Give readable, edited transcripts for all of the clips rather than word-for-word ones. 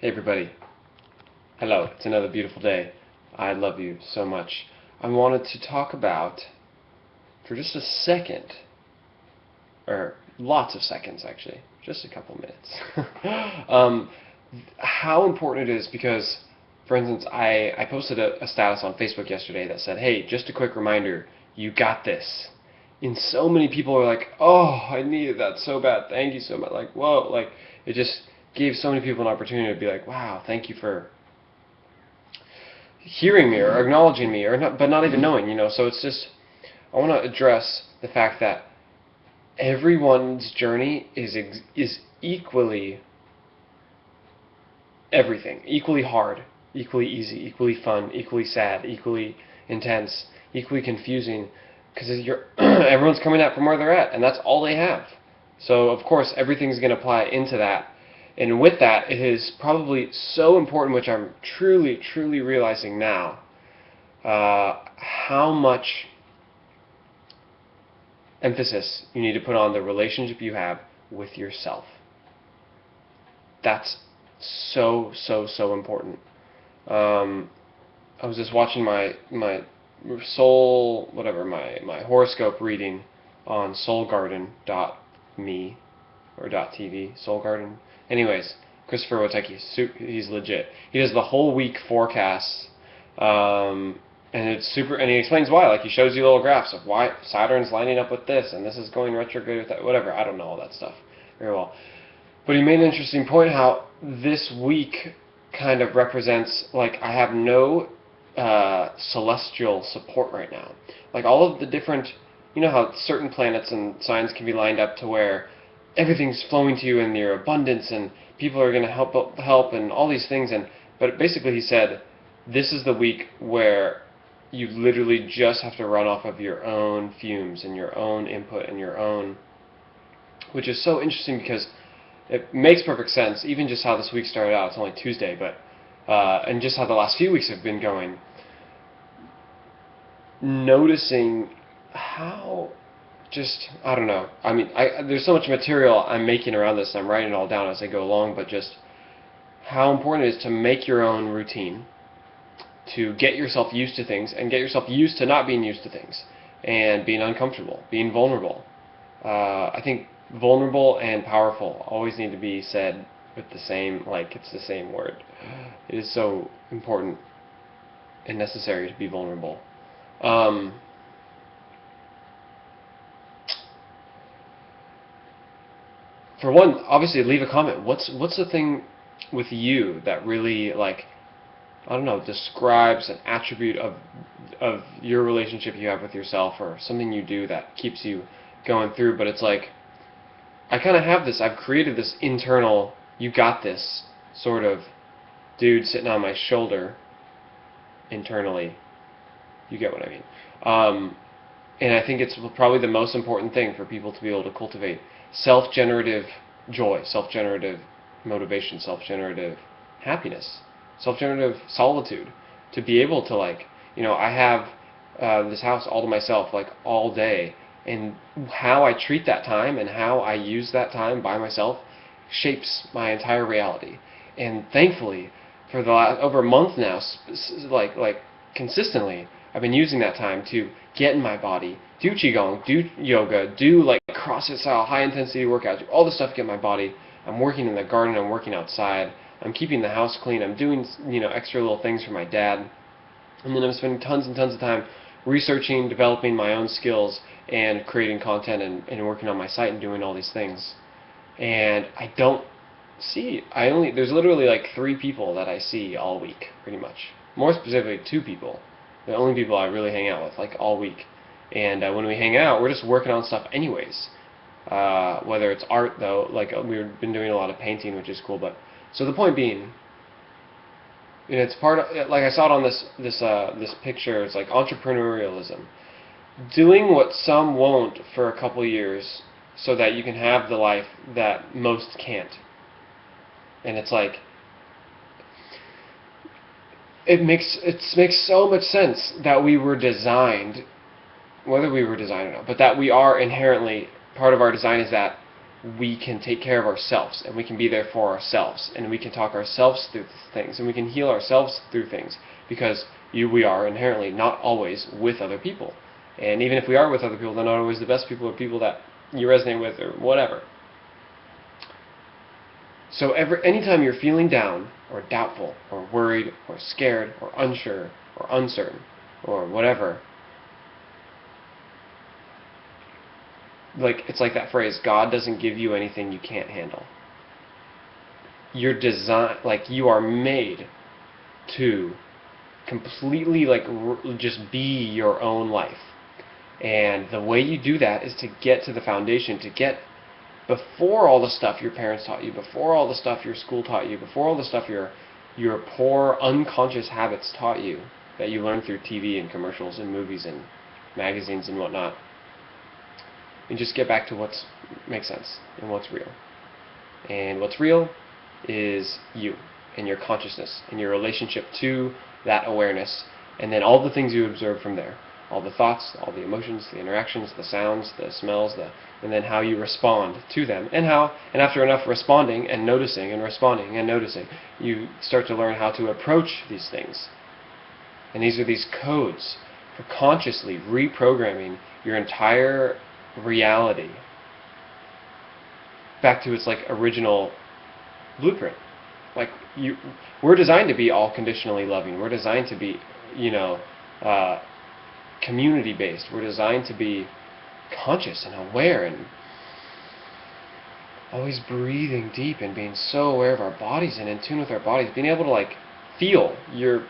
Hey everybody. Hello. It's another beautiful day. I love you so much. I wanted to talk about, for just a second, or lots of seconds actually, just a couple minutes, how important it is because, for instance, I posted a status on Facebook yesterday that said, hey, just a quick reminder, you got this. And so many people are like, oh, I needed that so bad, thank you so much. Like, whoa, like, it just gave so many people an opportunity to be like, wow, thank you for hearing me or acknowledging me, or not, but not even knowing, So it's just, I want to address the fact that everyone's journey is equally everything, equally hard, equally easy, equally fun, equally sad, equally intense, equally confusing, because everyone's coming at from where they're at, and that's all they have. So of course everything's going to apply into that. And with that, it is probably so important, which I'm truly realizing now, how much emphasis you need to put on the relationship you have with yourself. That's so important. I was just watching my soul, whatever, my horoscope reading on soulgarden.me or .tv, Soul Garden. Anyways, Christopher Witecki, he's legit. He does the whole week forecasts, and it's super. And he explains why. Like, he shows you little graphs of why Saturn's lining up with this, and this is going retrograde with that. Whatever. I don't know all that stuff very well. But he made an interesting point how this week kind of represents, like, I have no celestial support right now. Like, all of the different, how certain planets and signs can be lined up to where everything's flowing to you in your abundance and people are going to help and all these things. But basically he said, this is the week where you literally just have to run off of your own fumes and your own input and your own, which is so interesting because it makes perfect sense, even just how this week started out. It's only Tuesday, but and just how the last few weeks have been going. Noticing how I don't know. I mean, there's so much material I'm making around this, and I'm writing it all down as I go along, but just how important it is to make your own routine, to get yourself used to things, and get yourself used to not being used to things, and being uncomfortable, being vulnerable. I think vulnerable and powerful always need to be said with the same, like it's the same word. It is so important and necessary to be vulnerable. For one, obviously, leave a comment. What's the thing with you that really, like, I don't know, describes an attribute of your relationship you have with yourself, or something you do that keeps you going through? But it's like, I kind of have this. I've created this internal, you got this sort of dude sitting on my shoulder internally. You get what I mean. And I think it's probably the most important thing for people to be able to cultivate self-generative joy, self-generative motivation, self-generative happiness, self-generative solitude. To be able to, like, I have this house all to myself, like, all day, and how I treat that time and how I use that time by myself shapes my entire reality. And thankfully, for the last over a month now, like consistently, I've been using that time to get in my body, do qigong, do yoga, do like CrossFit style high intensity workouts, do all the stuff to get my body. I'm working in the garden, I'm working outside, I'm keeping the house clean, I'm doing extra little things for my dad, and then I'm spending tons and tons of time researching, developing my own skills, and creating content and working on my site and doing all these things. And I don't see, there's literally like 3 people that I see all week, pretty much. More specifically, 2 people. The only people I really hang out with, like, all week. And when we hang out, we're just working on stuff anyways. Whether it's art, though, like, we've been doing a lot of painting, which is cool. But so the point being, it's part of, like, I saw it on this picture. It's like entrepreneurialism, doing what some won't for a couple years, so that you can have the life that most can't. And it's like, it makes so much sense that we were designed, whether we were designed or not, but that we are inherently, part of our design is that we can take care of ourselves, and we can be there for ourselves, and we can talk ourselves through things, and we can heal ourselves through things, because we are inherently not always with other people. And even if we are with other people, they're not always the best people, or people that you resonate with, or whatever. So anytime you're feeling down, or doubtful, or worried, or scared, or unsure, or uncertain, or whatever, it's like that phrase, God doesn't give you anything you can't handle. You're designed, you are made to completely just be your own life. And the way you do that is to get to the foundation, to get before all the stuff your parents taught you, before all the stuff your school taught you, before all the stuff your poor unconscious habits taught you, that you learned through TV and commercials and movies and magazines and whatnot. And just get back to what makes sense and what's real. And what's real is you and your consciousness and your relationship to that awareness, and then all the things you observe from there. All the thoughts, all the emotions, the interactions, the sounds, the smells, and then how you respond to them. And after enough responding and noticing and responding and noticing, you start to learn how to approach these things. And these are these codes for consciously reprogramming your entire reality back to its original blueprint. We're designed to be all conditionally loving. We're designed to be, community based. We're designed to be conscious and aware and always breathing deep and being so aware of our bodies and in tune with our bodies, being able to feel your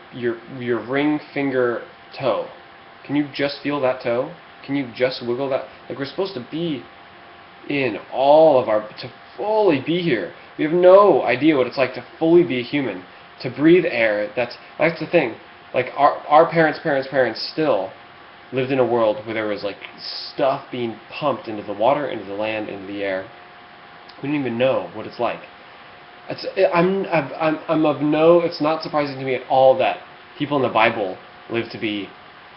ring finger toe. Can you just feel that toe? Can you just wiggle that? We're supposed to be in all of to fully be here. We have no idea what it's like to fully be a human, to breathe air. That's the thing. Our parents still lived in a world where there was stuff being pumped into the water, into the land, into the air. We don't even know what it's like. It's not surprising to me at all that people in the Bible live to be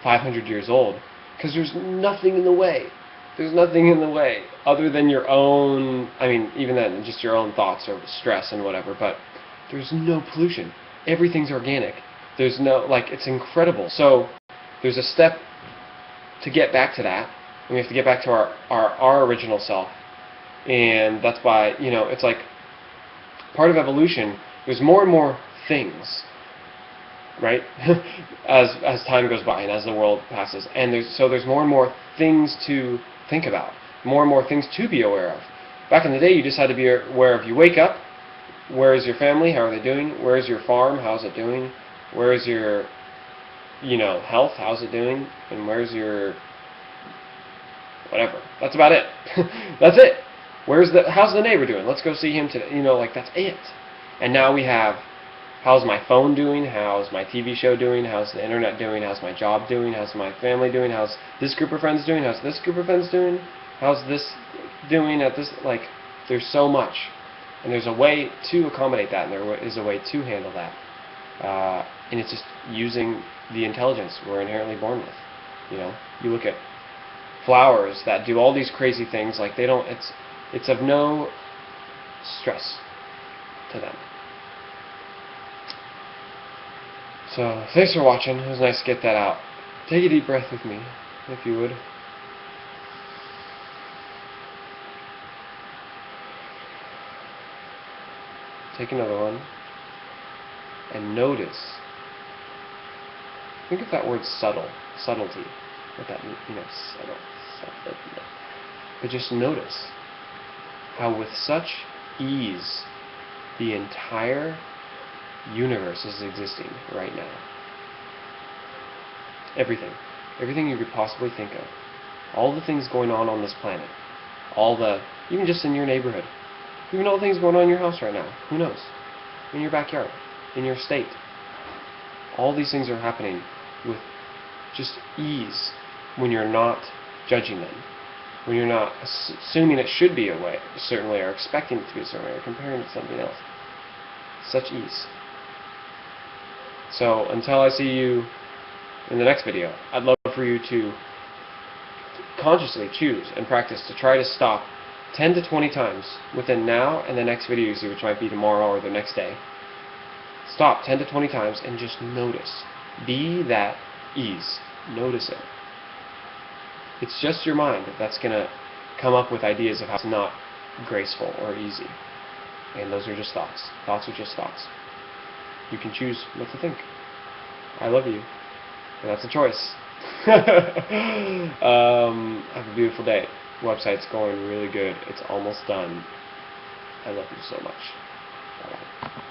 500 years old, because there's nothing in the way. There's nothing in the way other than your own, even then, just your own thoughts or stress and whatever, but there's no pollution. Everything's organic. There's no, it's incredible. So there's a step to get back to that, and we have to get back to our original self. And that's why, it's part of evolution, there's more and more things, right? as time goes by and as the world passes. And there's more and more things to think about, more and more things to be aware of. Back in the day, you just had to be aware of, you wake up, where is your family, how are they doing? Where is your farm, how's it doing? Where is your, health, how's it doing? And where's your, whatever. That's about it. That's it. How's the neighbor doing? Let's go see him today. That's it. And now we have, how's my phone doing? How's my TV show doing? How's the internet doing? How's my job doing? How's my family doing? How's this group of friends doing? How's this group of friends doing? How's this doing at this? There's so much. And there's a way to accommodate that, and there is a way to handle that. And it's just using the intelligence we're inherently born with. You look at flowers that do all these crazy things, it's of no stress to them. So, thanks for watching. It was nice to get that out. Take a deep breath with me, if you would. Take another one. And notice. Think of that word subtlety. What that means, subtle. But just notice how with such ease the entire universe is existing right now. Everything you could possibly think of, all the things going on this planet, even just in your neighborhood, even all the things going on in your house right now, who knows, in your backyard, in your state, all these things are happening with just ease when you're not judging them, when you're not assuming it should be a certain way, or expecting it to be a certain way, or comparing it to something else. Such ease. So until I see you in the next video, I'd love for you to consciously choose and practice to try to stop 10 to 20 times within now and the next video you see, which might be tomorrow or the next day. Stop 10 to 20 times and just notice. Be that ease. Notice it. It's just your mind that's going to come up with ideas of how it's not graceful or easy. And those are just thoughts. Thoughts are just thoughts. You can choose what to think. I love you. And that's a choice. Have a beautiful day. Website's going really good. It's almost done. I love you so much. Bye-bye.